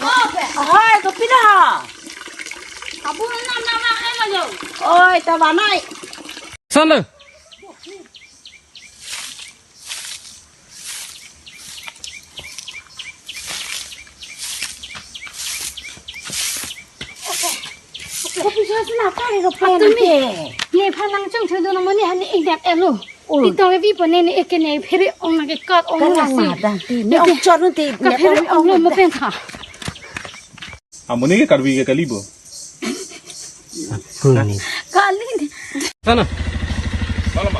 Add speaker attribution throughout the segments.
Speaker 1: Ôi, có biết hả?
Speaker 2: Abu nam em mà rồi.
Speaker 1: Ôi, tao bán này.
Speaker 3: Sao nữa?
Speaker 1: Có biết sao nào cái gặp phải này.
Speaker 2: Nè pha năng trong thời nó mới nè hắn anh đẹp em luôn. Thì tao cái bữa này nè cái này phải ông là cái cọt ông
Speaker 1: Cái
Speaker 2: là
Speaker 1: nào mà
Speaker 2: gì?
Speaker 1: đang tìm, ông cho nó tìm.
Speaker 2: Cái phải ông là một bên thả.
Speaker 4: Amone ke karbi ke kalibo.
Speaker 2: Cái linh.
Speaker 3: Sana.
Speaker 4: Salam.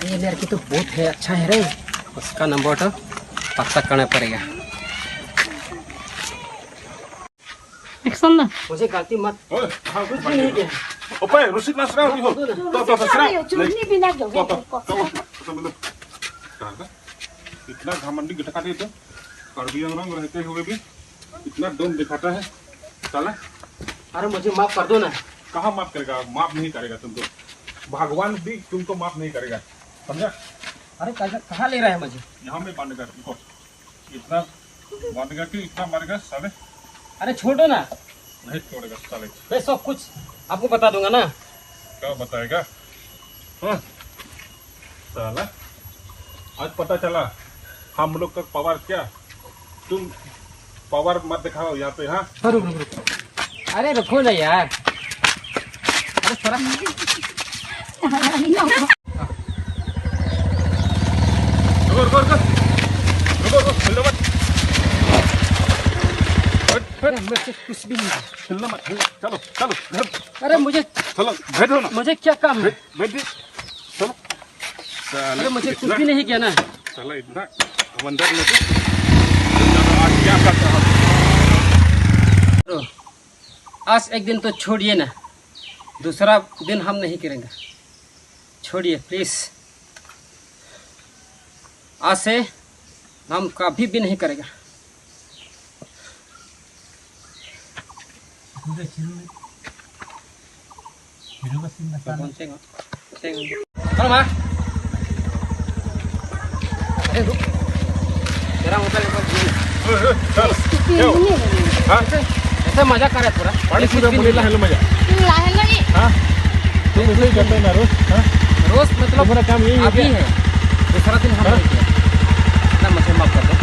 Speaker 3: ये लड़की तो बहुत है, अच्छा है रे। उसका number तो पक्का करना पड़ेगा।
Speaker 2: Exxon ना.
Speaker 3: मुझे गलती मत।
Speaker 4: Oi,
Speaker 3: कुछ भी नहीं KIA.
Speaker 4: opa, rusit na sra ni ho. To sra.
Speaker 2: Ini bina jauh.
Speaker 4: इतना घमंडी दिखाते तो कार्बी रंग रहते हुए भी इतना दम दिखाता है साला।
Speaker 3: अरे मुझे माफ कर दो ना।
Speaker 4: कहाँ माफ करेगा? माफ नहीं करेगा तुमको। भगवान भी तुमको माफ नहीं करेगा, समझा?
Speaker 3: अरे कहाँ ले रहा है मुझे?
Speaker 4: यहाँ में बांधेगा तुमको, इतना बांधेगा कि इतना मारेगा साले।
Speaker 3: अरे छोड़ो ना।
Speaker 4: नहीं छोड़ेगा साले।
Speaker 3: मैं सब कुछ आपको बता दूंगा ना।
Speaker 4: क्या बताएगा? हाँ साला, आज पता चला हम लोग का पावर क्या। तुम पावर मत दिखाओ यहाँ पे। हाँ
Speaker 3: रुक। अरे रुको ना यार। अरे सरा
Speaker 4: रुको हिलना मत।
Speaker 3: कुछ भी नहीं।
Speaker 4: हिलना मत। चलो घर।
Speaker 3: अरे मुझे
Speaker 4: चलो बैठो ना।
Speaker 3: मुझे क्या काम है?
Speaker 4: बैठ चलो।
Speaker 3: अरे मुझे कुछ भी नहीं किया ना।
Speaker 4: साला इतना समंदर में आज क्या करता है?
Speaker 3: तो आज एक दिन तो छोड़िए ना, दूसरा दिन हम नहीं करेंगे। छोड़िए प्लीज। आज से हम कभी भी नहीं करेंगे। हेलो माँ। तेरा मोबाइल ऐसा मजा कर रहा है थोड़ा।
Speaker 4: पानी पूरा बोलेला हेलो मजा।
Speaker 2: Lah lagi.
Speaker 4: हाँ तुम इसे करते हैं ना रोज। हाँ
Speaker 3: रोज मतलब
Speaker 4: तुम्हारा काम यही है
Speaker 3: अभी
Speaker 4: क्या?
Speaker 3: है, दूसरा दिन हम नहीं किया। ना मुझे माफ कर दो।